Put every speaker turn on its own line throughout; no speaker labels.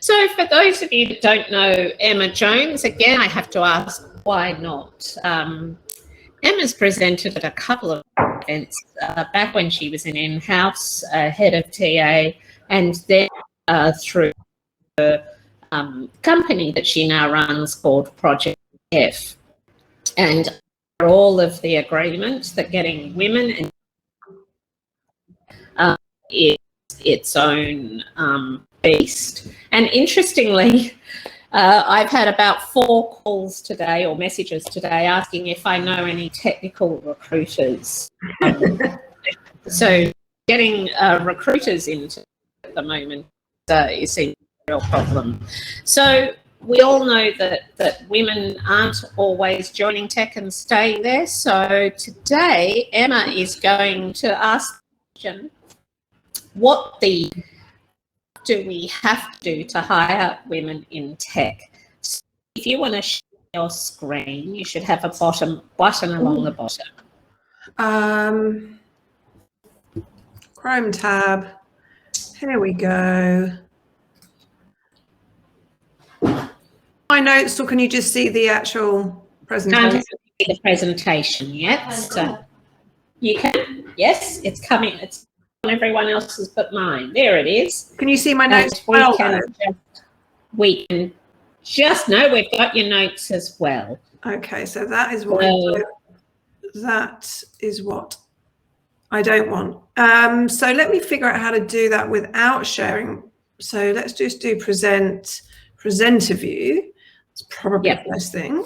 So for those of you that don't know Emma Jones, again, I have to ask, why not? Emma's presented at a couple of events back when she was in-house, head of TA, and then through the company that she now runs called Project F. And all of the agreements that getting women is its own beast. And interestingly, I've had about 4 calls today or messages today asking if I know any technical recruiters. So getting recruiters into at the moment is a real problem. So we all know that women aren't always joining tech and staying there. So today, Emma is going to ask the question, what do we have to do to hire women in tech? So if you want to share your screen, you should have a button along the bottom.
Chrome tab. Here we go. My notes, or can you just see the actual presentation?
Can't see the presentation yet. So you can. Yes, it's coming. It's on everyone else's but mine. There it is.
Can you see my notes?
We can just know we've got your notes as well.
Okay, so that is what I don't want. So let me figure out how to do that without sharing. So let's just do presenter view. It's probably the best thing.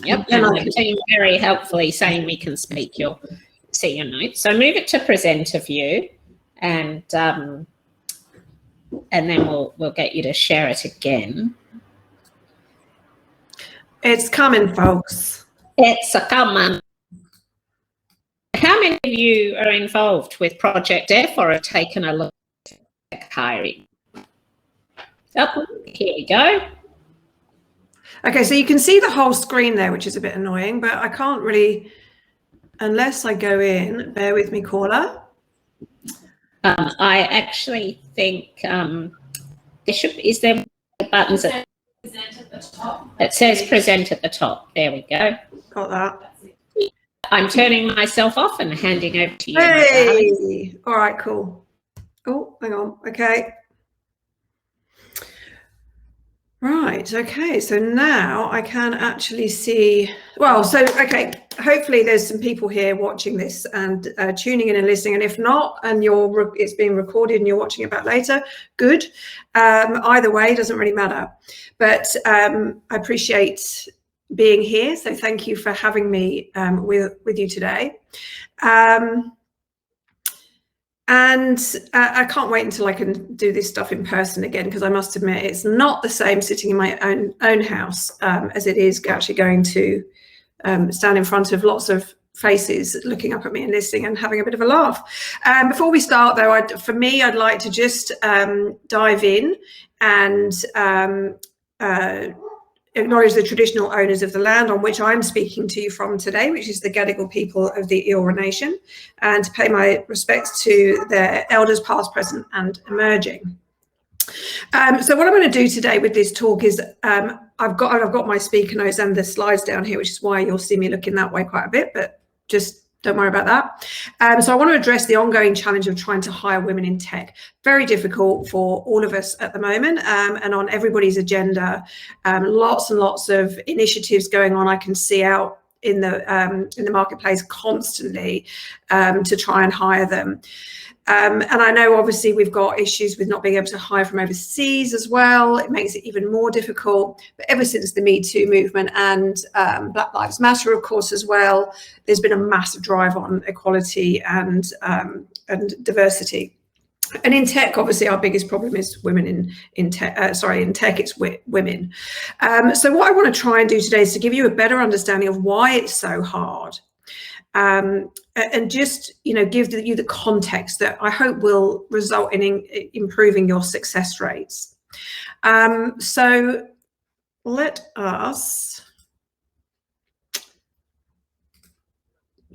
Yep, and the team very helpfully saying we can see your notes. So move it to presenter view, and then we'll get you to share it again.
It's coming, folks.
It's a coming. How many of you are involved with Project F or have taken a look at hiring? Oh, here we go.
Okay, so you can see the whole screen there, which is a bit annoying, but I can't really, unless I go in, bear with me, caller.
I actually think is there buttons that present at the top? It says present at the top. There we go.
Got that.
I'm turning myself off and handing over to you.
Hey, all right, cool. Oh, hang on. Okay. Right, okay, so now I can actually see, well, so, okay, hopefully there's some people here watching this and tuning in and listening, and if not, and it's being recorded and you're watching it back later, good. Either way, doesn't really matter. But I appreciate being here, so thank you for having me with you today. And I can't wait until I can do this stuff in person again, because I must admit it's not the same sitting in my own house as it is actually going to stand in front of lots of faces looking up at me and listening and having a bit of a laugh. Before we start, though, I'd like to just dive in and acknowledge the traditional owners of the land on which I'm speaking to you from today, which is the Gadigal people of the Eora Nation, and to pay my respects to their elders past, present and emerging. So what I'm going to do today with this talk is I've got my speaker notes and the slides down here, which is why you'll see me looking that way quite a bit, but just don't worry about that. So I want to address the ongoing challenge of trying to hire women in tech. Very difficult for all of us at the moment, and on everybody's agenda. Lots and lots of initiatives going on. I can see out in the marketplace constantly to try and hire them. And I know obviously we've got issues with not being able to hire from overseas as well. It makes it even more difficult. But ever since the Me Too movement and Black Lives Matter, of course, as well, there's been a massive drive on equality and diversity. And in tech, obviously, our biggest problem is women in tech. In tech, it's women. So what I want to try and do today is to give you a better understanding of why it's so hard. And just, give you the context that I hope will result in improving your success rates. So let us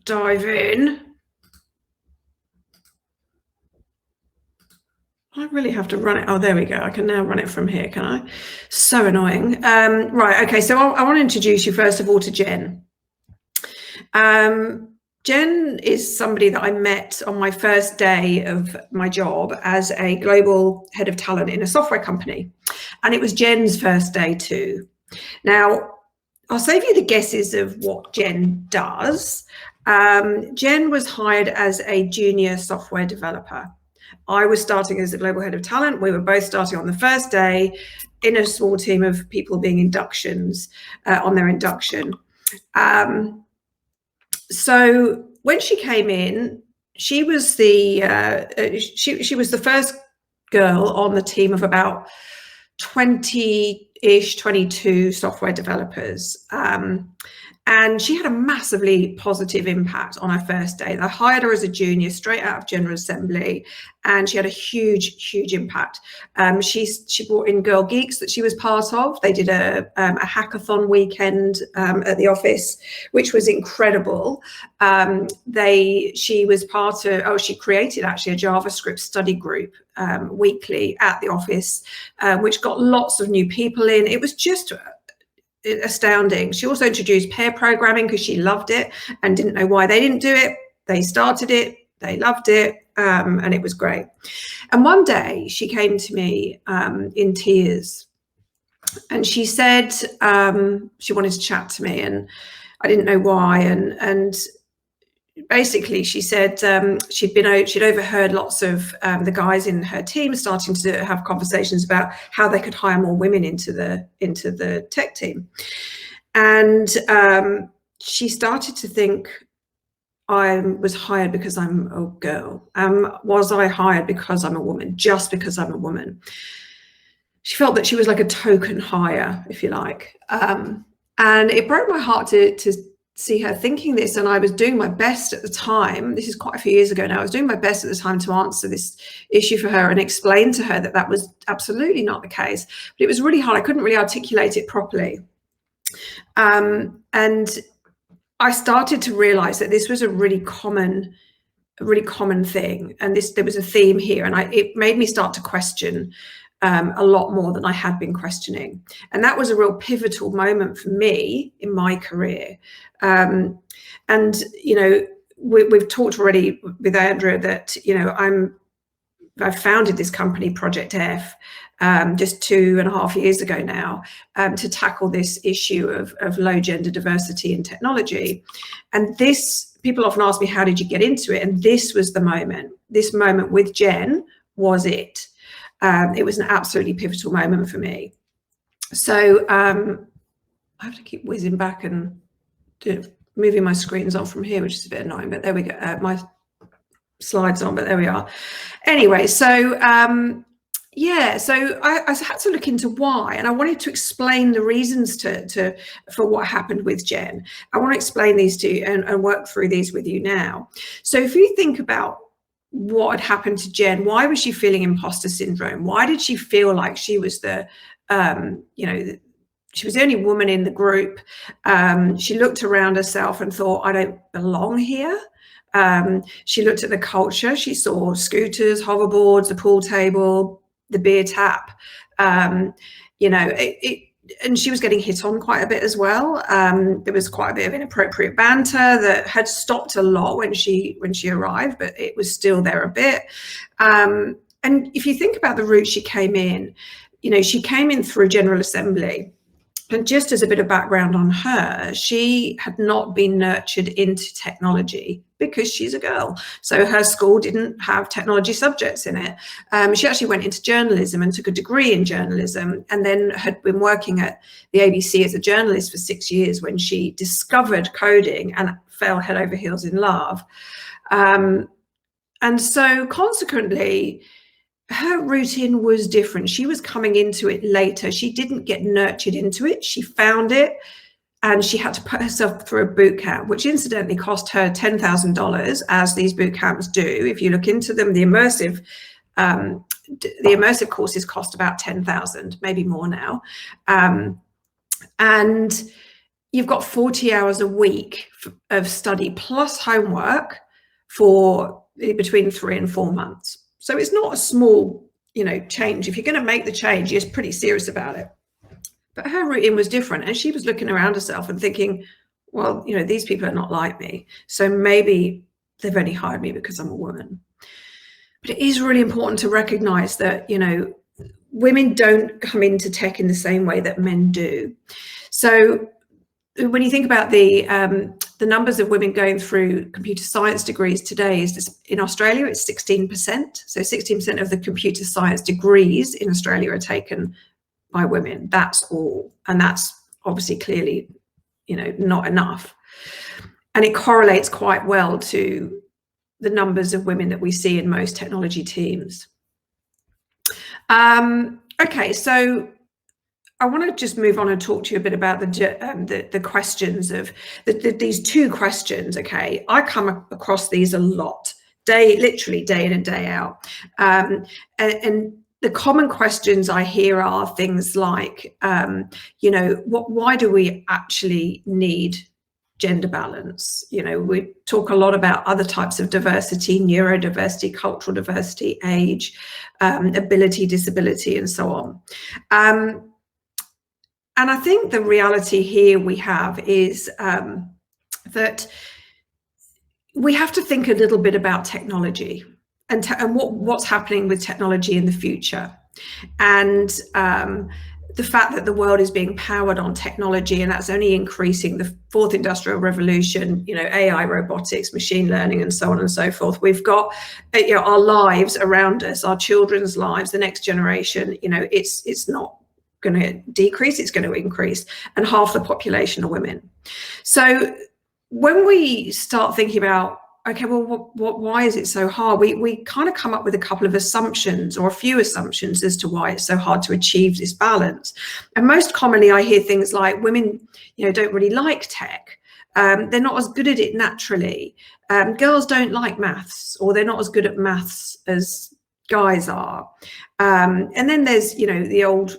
dive in. I really have to run it. Oh, there we go. I can now run it from here, can I? So annoying. Right, okay, so I want to introduce you first of all to Jen. Jen is somebody that I met on my first day of my job as a global head of talent in a software company. And it was Jen's first day too. Now, I'll save you the guesses of what Jen does. Jen was hired as a junior software developer. I was starting as a global head of talent. We were both starting on the first day in a small team of people being inductions on their induction. So when she came in, she was the she was the first girl on the team of about 20-ish, 22 software developers. And she had a massively positive impact on her first day. They hired her as a junior straight out of General Assembly, and she had a huge impact. She brought in Girl Geeks that she was part of. They did a hackathon weekend at the office, which was incredible. She was part of, she created actually a JavaScript study group weekly at the office, which got lots of new people in. It was just astounding. She also introduced pair programming because she loved it and didn't know why they didn't do it. They started it, they loved it, and it was great. And one day she came to me in tears, and she said she wanted to chat to me, and I didn't know why. And basically she said she'd overheard lots of the guys in her team starting to have conversations about how they could hire more women into the tech team. And she started to think, I was hired because I'm a girl. Was I hired because I'm a woman, just because I'm a woman? She felt that she was like a token hire, if you like. And it broke my heart to see her thinking this. And I was doing my best at the time, this is quite a few years ago now, I was doing my best at the time to answer this issue for her and explain to her that that was absolutely not the case. But it was really hard. I couldn't really articulate it properly. And I started to realize that this was a really common thing. And there was a theme here. And it made me start to question a lot more than I had been questioning. And that was a real pivotal moment for me in my career. And, you know, we've talked already with Andrea that, you know, I've founded this company, Project F, just 2.5 years ago now, to tackle this issue of low gender diversity in technology. And people often ask me, how did you get into it? And this was the moment. This moment with Jen was it. It was an absolutely pivotal moment for me. So I have to keep whizzing back and moving my screens on from here, which is a bit annoying, but there we go. My slides on, but there we are. Anyway, so yeah, so I had to look into why, and I wanted to explain the reasons for what happened with Jen. I want to explain these to you and work through these with you now. So if you think about what had happened to Jen, why was she feeling imposter syndrome? Why did she feel like she was the, you know, she was the only woman in the group? She looked around herself and thought, I don't belong here. She looked at the culture. She saw scooters, hoverboards, the pool table, the beer tap. You know, and she was getting hit on quite a bit as well. There was quite a bit of inappropriate banter that had stopped a lot when she arrived, but it was still there a bit. And if you think about the route she came in, you know, she came in through General Assembly. And just as a bit of background on her, she had not been nurtured into technology because she's a girl. So her school didn't have technology subjects in it. She actually went into journalism and took a degree in journalism, and then had been working at the ABC as a journalist for 6 years when she discovered coding and fell head over heels in love. And so consequently, her routine was different. She was coming into it later. She didn't get nurtured into it. She found it, and she had to put herself through a boot camp, which incidentally cost her $10,000, as these boot camps do. If you look into them, the immersive courses cost about $10,000, maybe more now. And you've got 40 hours a week of study plus homework for between 3 and 4 months. So it's not a small change. If you're going to make the change, you're pretty serious about it. But her route in was different, and she was looking around herself and thinking, well, these people are not like me, so maybe they've only hired me because I'm a woman. But it is really important to recognize that, women don't come into tech in the same way that men do. So when you think about the numbers of women going through computer science degrees today, in Australia, it's 16%. So 16% of the computer science degrees in Australia are taken by women. That's all. And that's obviously clearly, not enough. And it correlates quite well to the numbers of women that we see in most technology teams. Okay, so I want to just move on and talk to you a bit about the questions of these two questions. Okay, I come across these a lot, literally day in and day out, and the common questions I hear are things like, why do we actually need gender balance? We talk a lot about other types of diversity, neurodiversity, cultural diversity, age, ability, disability, and so on. And I think the reality here we have is that we have to think a little bit about technology and what's happening with technology in the future. And the fact that the world is being powered on technology, and that's only increasing. The fourth industrial revolution, AI, robotics, machine learning, and so on and so forth. We've got our lives around us, our children's lives, the next generation. It's not going to decrease, it's going to increase, and half the population are women. So when we start thinking about, okay, well, why is it so hard? We kind of come up with a couple of assumptions, or a few assumptions, as to why it's so hard to achieve this balance. And most commonly I hear things like women, don't really like tech. They're not as good at it naturally. Girls don't like maths, or they're not as good at maths as guys are. And then there's, the old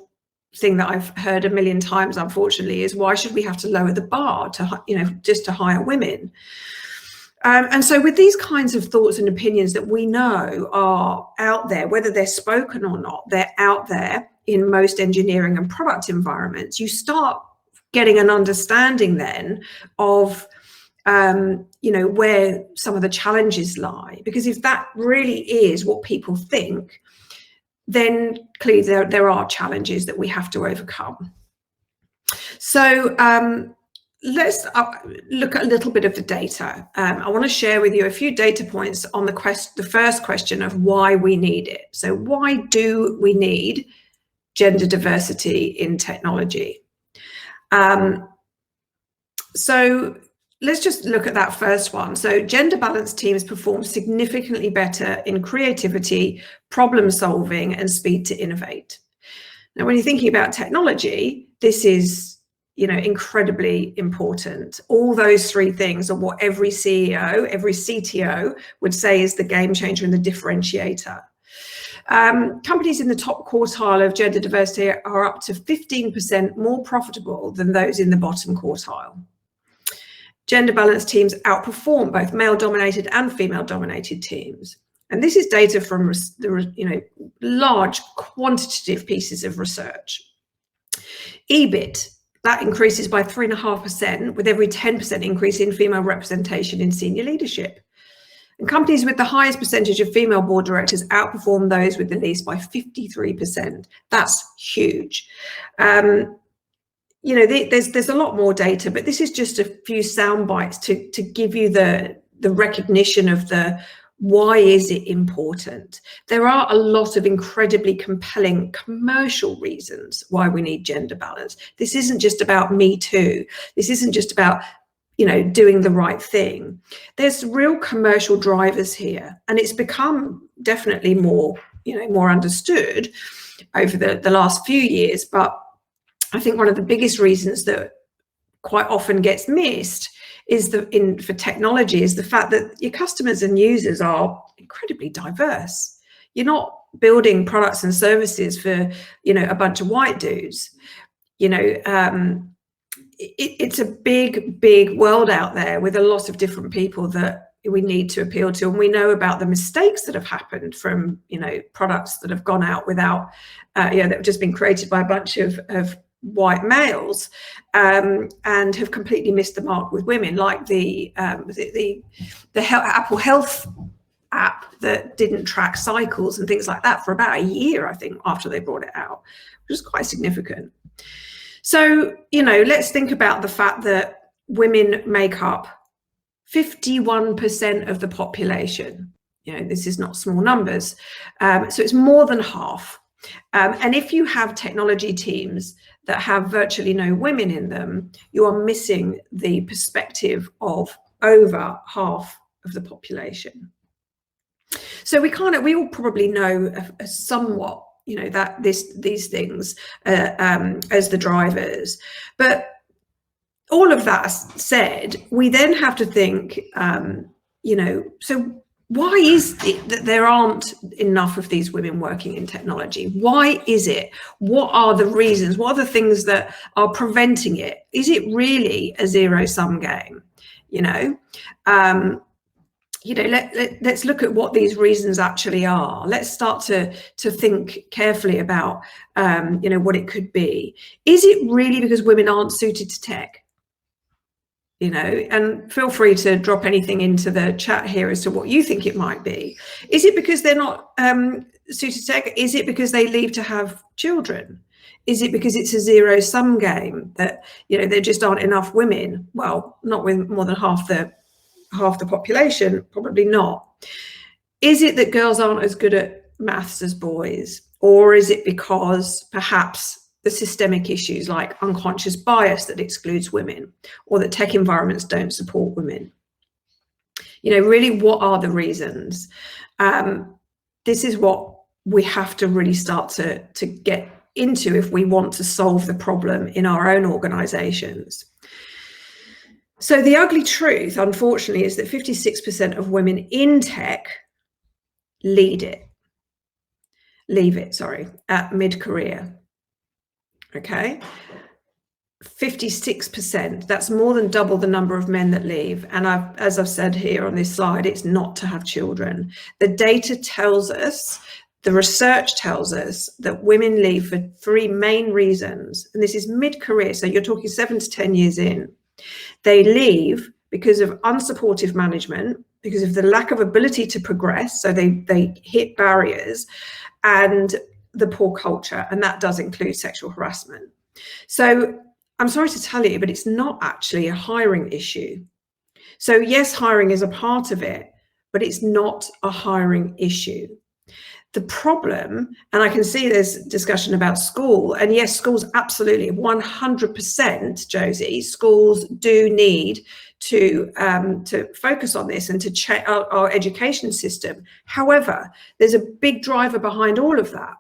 thing that I've heard a million times, unfortunately, is why should we have to lower the bar to, just to hire women? And so with these kinds of thoughts and opinions that we know are out there, whether they're spoken or not, they're out there in most engineering and product environments, you start getting an understanding then of, where some of the challenges lie. Because if that really is what people think, then clearly there are challenges that we have to overcome. So let's look at a little bit of the data. I want to share with you a few data points on the first question of why we need it. So why do we need gender diversity in technology? So let's just look at that first one. So gender balanced teams perform significantly better in creativity, problem solving, and speed to innovate. Now, when you're thinking about technology, this is incredibly important. All those three things are what every CEO, every CTO would say is the game changer and the differentiator. Companies in the top quartile of gender diversity are up to 15% more profitable than those in the bottom quartile. Gender balanced teams outperform both male-dominated and female-dominated teams. And this is data from the large quantitative pieces of research. EBIT, that increases by 3.5% with every 10% increase in female representation in senior leadership. And companies with the highest percentage of female board directors outperform those with the least by 53%. That's huge. There's a lot more data, but this is just a few sound bites to give you the recognition of why is it important. There are a lot of incredibly compelling commercial reasons why we need gender balance. This isn't just about Me Too. This isn't just about, doing the right thing. There's real commercial drivers here, and it's become definitely more understood over the last few years. But I think one of the biggest reasons that quite often gets missed is for technology is the fact that your customers and users are incredibly diverse. You're not building products and services for, a bunch of white dudes. It's a big, big world out there with a lot of different people that, we need to appeal to, and we know about the mistakes that have happened from, products that have gone out without, that have just been created by a bunch of white males, and have completely missed the mark with women, like the Apple Health app that didn't track cycles and things like that for about a year, I think, after they brought it out, which is quite significant. So, let's think about the fact that women make up 51% of the population. This is not small numbers. So it's more than half. And if you have technology teams that have virtually no women in them, you are missing the perspective of over half of the population. So we all probably know somewhat, that these things as the drivers. But all of that said, we then have to think, so why is it that there aren't enough of these women working in technology? Why is it? What are the reasons? What are the things that are preventing it? Is it really a zero-sum game? Let's look at what these reasons actually are. Let's start to think carefully about, what it could be. Is it really because women aren't suited to tech? And feel free to drop anything into the chat here as to what you think it might be. Is it because they're not suited to tech? Is it because they leave to have children? Is it because it's a zero-sum game that, there just aren't enough women? Well, not with more than half the population, probably not. Is it that girls aren't as good at maths as boys? Or is it because perhaps the systemic issues like unconscious bias that excludes women, or that tech environments don't support women? Really, what are the reasons? This is what we have to really start to get into if we want to solve the problem in our own organizations. So the ugly truth, unfortunately, is that 56% of women in tech leave it, at mid-career. Okay, 56%, that's more than double the number of men that leave. And as I've said here on this slide, it's not to have children. The data tells us, the research tells us that women leave for three main reasons. And this is mid-career, so you're talking 7 to 10 years in. They leave because of unsupportive management, because of the lack of ability to progress, so they hit barriers, and the poor culture, and that does include sexual harassment. So I'm sorry to tell you, but it's not actually a hiring issue. So yes, hiring is a part of it, but it's not a hiring issue. The problem, and I can see there's discussion about school, and yes, schools absolutely, 100%, Josie, schools do need to focus on this and to check our education system. However, there's a big driver behind all of that.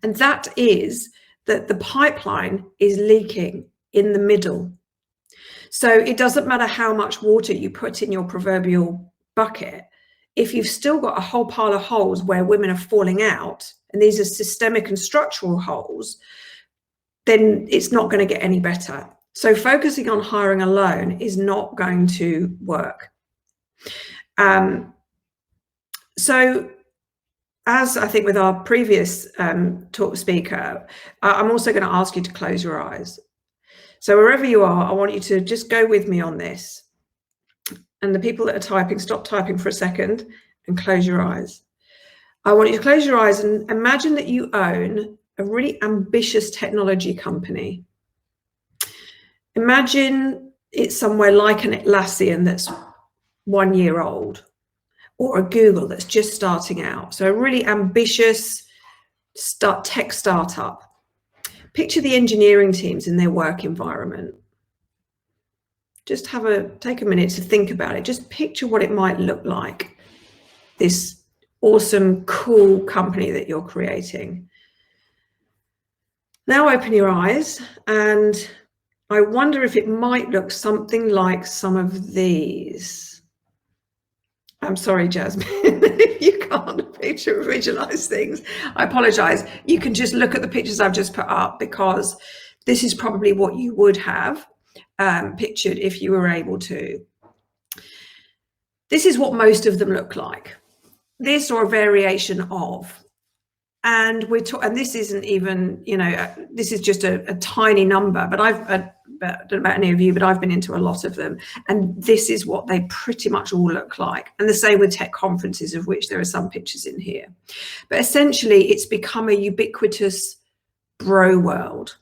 And that is that the pipeline is leaking in the middle. So it doesn't matter how much water you put in your proverbial bucket. If you've still got a whole pile of holes where women are falling out, and these are systemic and structural holes, then it's not going to get any better. So focusing on hiring alone is not going to work. So as I think with our previous talk speaker, I'm also going to ask you to close your eyes. So wherever you are, I want you to just go with me on this. And the people that are typing, stop typing for a second and close your eyes. I want you to close your eyes and imagine that you own a really ambitious technology company. Imagine it's somewhere like an Atlassian that's 1 year old, or a Google that's just starting out. So a really ambitious tech startup. Picture the engineering teams in their work environment. Just take a minute to think about it. Just picture what it might look like, this awesome, cool company that you're creating. Now open your eyes, and I wonder if it might look something like some of these. I'm sorry, Jasmine, if you can't picture or visualize things, I apologize. You can just look at the pictures I've just put up, because this is probably what you would have pictured if you were able to. This is what most of them look like. This or a variation of. And and this isn't even, you know, this is just a tiny number, but I don't know about any of you, but I've been into a lot of them. And this is what they pretty much all look like. And the same with tech conferences, of which there are some pictures in here. But essentially, it's become a ubiquitous bro world.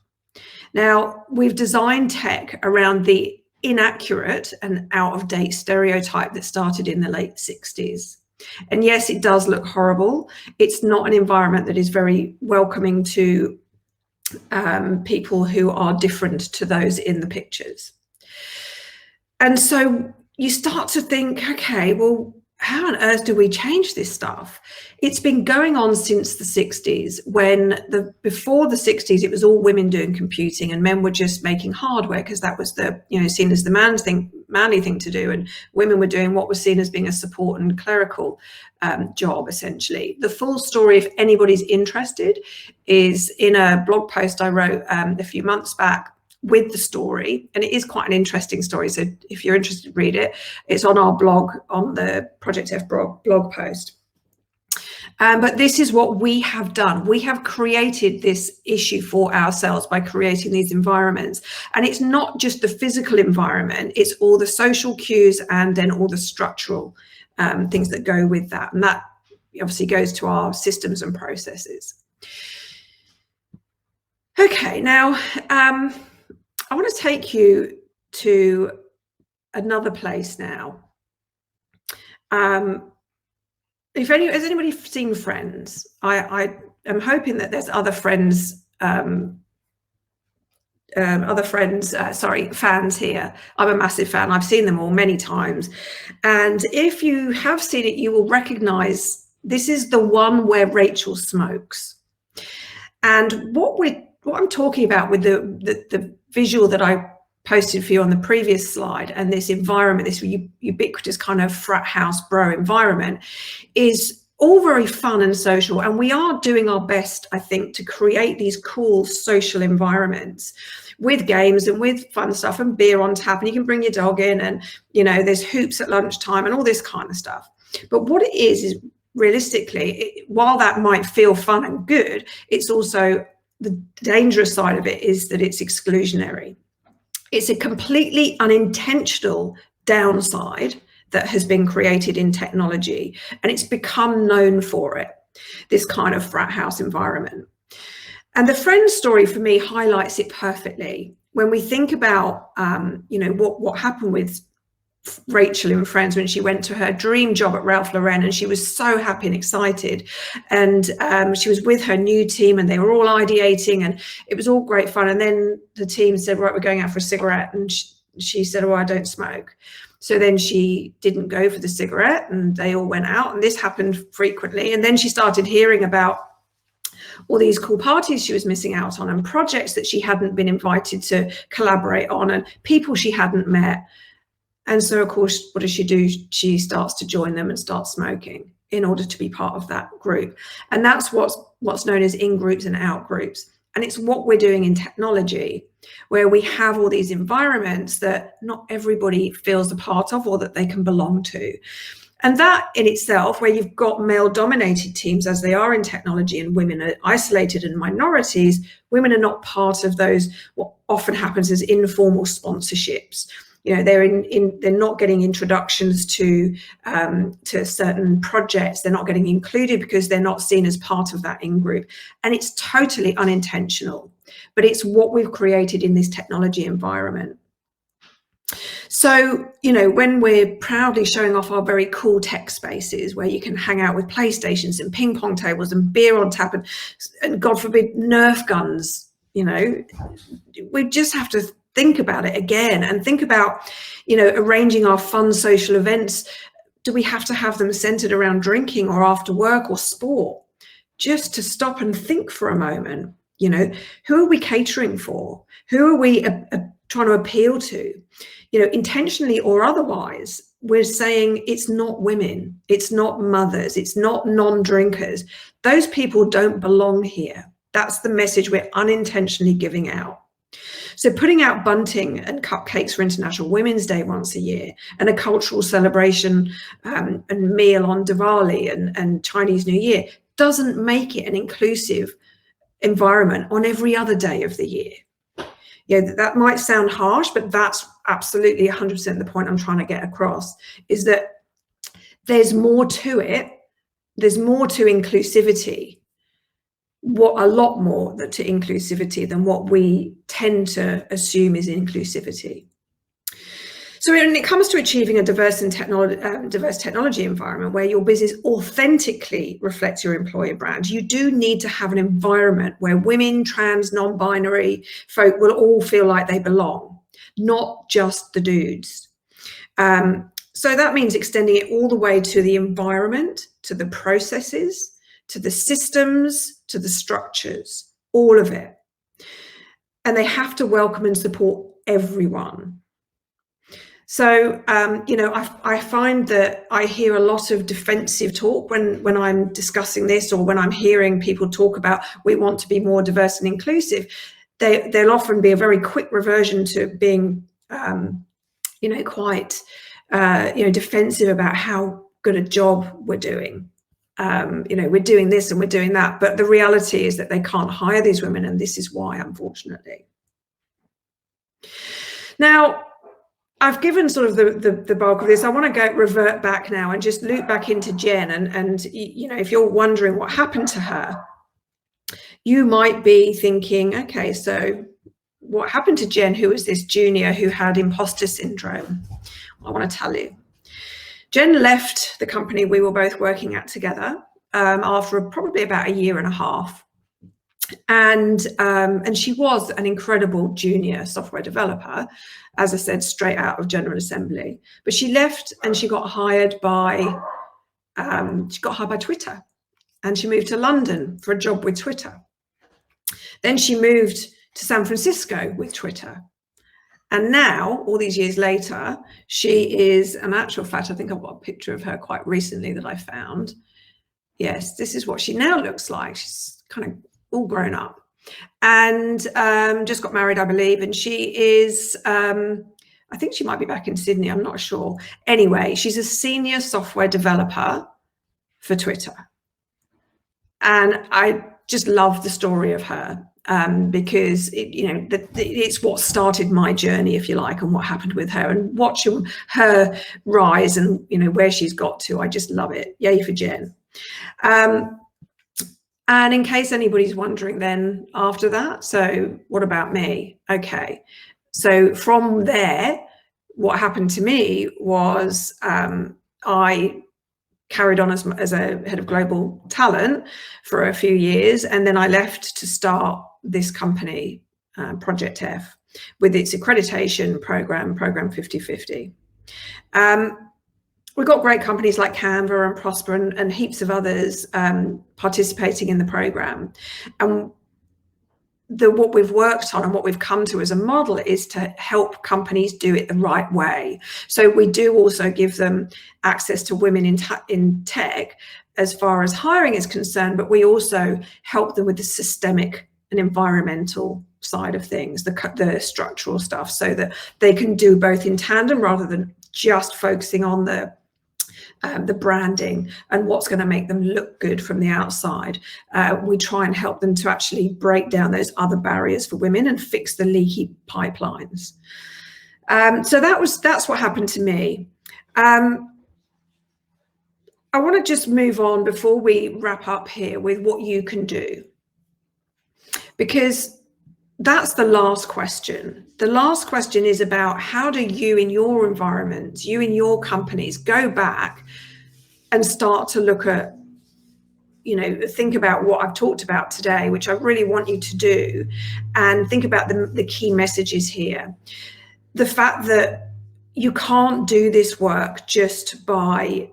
Now, we've designed tech around the inaccurate and out of date stereotype that started in the late 60s. And yes, it does look horrible. It's not an environment that is very welcoming to people who are different to those in the pictures. And so you start to think, okay, well, how on earth do we change this stuff? It's been going on since the 60s, when before the 60s, it was all women doing computing and men were just making hardware because that was the, you know, seen as the manly thing to do. And women were doing what was seen as being a support and clerical job, essentially. The full story, if anybody's interested, is in a blog post I wrote a few months back with the story, and it is quite an interesting story, so if you're interested, read it. It's on our blog, on the Project F blog post. But this is what we have done. We have created this issue for ourselves by creating these environments. And it's not just the physical environment, it's all the social cues and then all the structural things that go with that. And that obviously goes to our systems and processes. Okay, now, I want to take you to another place now. Has anybody seen Friends? I am hoping that there's other fans here. I'm a massive fan. I've seen them all many times. And if you have seen it, you will recognize this is the one where Rachel smokes. And what I'm talking about with the visual that I posted for you on the previous slide, and this environment, this ubiquitous kind of frat house bro environment, is all very fun and social. And we are doing our best, I think, to create these cool social environments with games and with fun stuff and beer on tap, and you can bring your dog in, and, you know, there's hoops at lunchtime and all this kind of stuff. But what it is realistically, while that might feel fun and good, it's also the dangerous side of it is that it's exclusionary. It's a completely unintentional downside that has been created in technology, and it's become known for it, this kind of frat house environment. And the Friends story for me highlights it perfectly. When we think about, you know, what happened with Rachel in Friends when she went to her dream job at Ralph Lauren, and she was so happy and excited, and she was with her new team and they were all ideating and it was all great fun. And then the team said, right, we're going out for a cigarette, and she said, oh, I don't smoke. So then she didn't go for the cigarette and they all went out, and this happened frequently. And then she started hearing about all these cool parties she was missing out on and projects that she hadn't been invited to collaborate on and people she hadn't met. And so, of course, what does she do? She starts to join them and start smoking in order to be part of that group. And that's what's known as in-groups and out-groups. And it's what we're doing in technology, where we have all these environments that not everybody feels a part of or that they can belong to. And that in itself, where you've got male-dominated teams, as they are in technology, and women are isolated and minorities, women are not part of those, what often happens as informal sponsorships. You know, they're not getting introductions to certain projects. They're not getting included because they're not seen as part of that in-group. And it's totally unintentional, but it's what we've created in this technology environment. So, you know, when we're proudly showing off our very cool tech spaces where you can hang out with PlayStations and ping pong tables and beer on tap and God forbid, Nerf guns, you know, we just have to think about it again and think about, you know, arranging our fun social events. Do we have to have them centered around drinking or after work or sport? Just to stop and think for a moment, you know, who are we catering for? Who are we trying to appeal to? You know, intentionally or otherwise, we're saying it's not women, it's not mothers, it's not non-drinkers. Those people don't belong here. That's the message we're unintentionally giving out. So putting out bunting and cupcakes for International Women's Day once a year, and a cultural celebration and meal on Diwali and Chinese New Year doesn't make it an inclusive environment on every other day of the year. Yeah, that might sound harsh, but that's absolutely 100% the point I'm trying to get across, is that there's more to it. There's more to inclusivity, a lot more to inclusivity than what we tend to assume is inclusivity. So when it comes to achieving a diverse technology environment where your business authentically reflects your employer brand, you do need to have an environment where women, trans, non-binary folk will all feel like they belong, not just the dudes. So that means extending it all the way to the environment, to the processes, to the systems, to the structures, all of it. And they have to welcome and support everyone. So, I find that I hear a lot of defensive talk when I'm discussing this, or when I'm hearing people talk about we want to be more diverse and inclusive. They'll often be a very quick reversion to being, quite, defensive about how good a job we're doing. We're doing this and we're doing that, but the reality is that they can't hire these women, and this is why, unfortunately. Now, I've given sort of the bulk of this. I want to revert back now and just loop back into Jen. And if you're wondering what happened to her, you might be thinking, okay, so what happened to Jen, who was this junior who had imposter syndrome? Well, I want to tell you. Jen left the company we were both working at together after probably about 1.5 years. And she was an incredible junior software developer, as I said, straight out of General Assembly. But she left and she got hired by Twitter, and she moved to London for a job with Twitter. Then she moved to San Francisco with Twitter. And now, all these years later, she is, in actual fact, I think I've got a picture of her quite recently that I found. Yes, this is what she now looks like. She's kind of all grown up, and just got married, I believe. And she is, I think she might be back in Sydney, I'm not sure. Anyway, she's a senior software developer for Twitter. And I just love the story of her. Because it's what started my journey, if you like, and what happened with her, and watching her rise and where she's got to. I just love it. Yay for Jen. And in case anybody's wondering, then after that, so what about me? Okay, so from there, what happened to me was I carried on as a head of global talent for a few years, and then I left to start this company, Project F, with its accreditation program 50/50. We've got great companies like Canva and Prosper and heaps of others participating in the program. And what we've worked on and what we've come to as a model is to help companies do it the right way. So we do also give them access to women in tech as far as hiring is concerned, but we also help them with the systemic and environmental side of things, the structural stuff, so that they can do both in tandem rather than just focusing on the branding and what's going to make them look good from the outside. We try and help them to actually break down those other barriers for women and fix the leaky pipelines. So that's what happened to me. I want to just move on before we wrap up here with what you can do, because that's the last question. The last question is about how do you in your environment, you in your companies, go back and start to look at, think about what I've talked about today, which I really want you to do, and think about the key messages here. The fact that you can't do this work just by,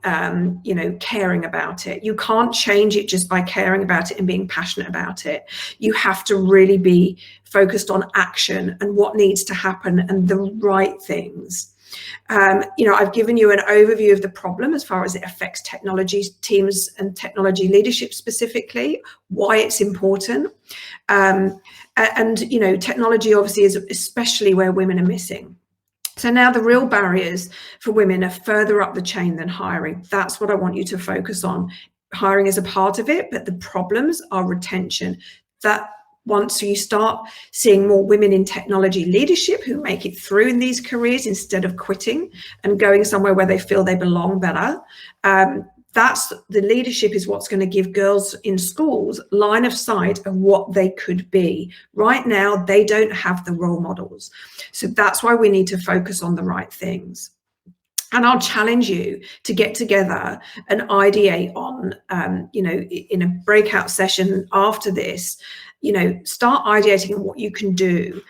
caring about it. You can't change it just by caring about it and being passionate about it. You have to really be focused on action and what needs to happen and the right things. I've given you an overview of the problem as far as it affects technology teams and technology leadership specifically, why it's important. And you know, technology obviously is especially where women are missing. So now the real barriers for women are further up the chain than hiring. That's what I want you to focus on. Hiring is a part of it, but the problems are retention. That once you start seeing more women in technology leadership who make it through in these careers instead of quitting and going somewhere where they feel they belong better, that's the leadership is what's going to give girls in schools line of sight of what they could be. Right now, they don't have the role models. So that's why we need to focus on the right things. And I'll challenge you to get together and ideate on, you know, in a breakout session after this, you know, start ideating on what you can do.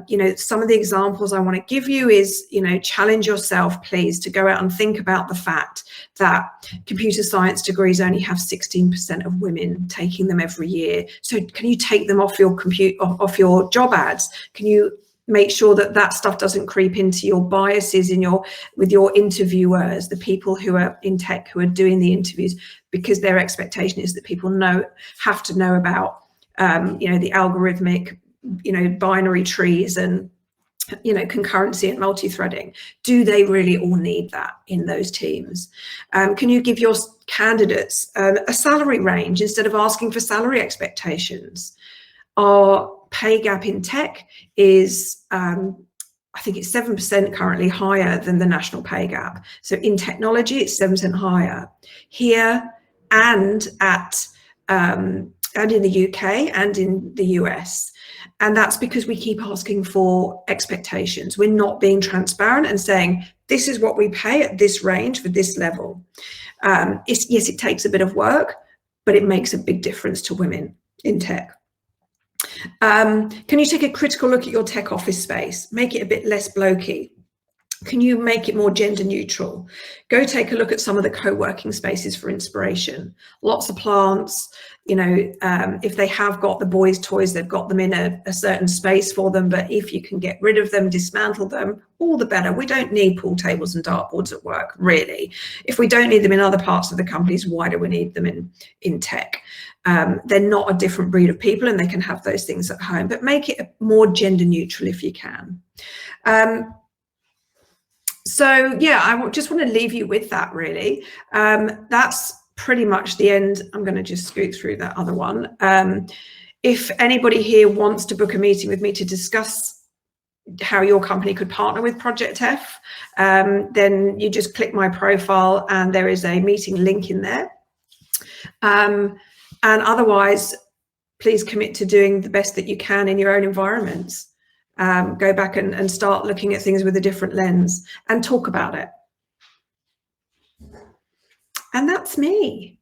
You know, some of the examples I want to give you is, you know, challenge yourself, please, to go out and think about the fact that computer science degrees only have 16% of women taking them every year. So can you take them off your off your job ads? Can you make sure that that stuff doesn't creep into your biases in with your interviewers, the people who are in tech who are doing the interviews, because their expectation is that people have to know about you know, the algorithmic, you know, binary trees and, you know, concurrency and multi-threading. Do they really all need that in those teams? Can you give your candidates a salary range instead of asking for salary expectations? Our pay gap in tech is, I think it's 7% currently higher than the national pay gap. So in technology, it's 7% higher here and and in the UK and in the US. And that's because we keep asking for expectations. We're not being transparent and saying, this is what we pay at this range for this level. Yes, it takes a bit of work, but it makes a big difference to women in tech. Can you take a critical look at your tech office space? Make it a bit less blokey. Can you make it more gender neutral? Go take a look at some of the co-working spaces for inspiration. Lots of plants, you know, if they have got the boys' toys, they've got them in a certain space for them, but if you can get rid of them, dismantle them, all the better. We don't need pool tables and dartboards at work, really. If we don't need them in other parts of the companies, why do we need them in tech? They're not a different breed of people and they can have those things at home, but make it more gender neutral if you can. So yeah, I just want to leave you with that, really. That's pretty much the end. I'm going to just scoot through that other one. If anybody here wants to book a meeting with me to discuss how your company could partner with Project F, then you just click my profile and there is a meeting link in there. And otherwise, please commit to doing the best that you can in your own environments. Go back and start looking at things with a different lens and talk about it. And that's me.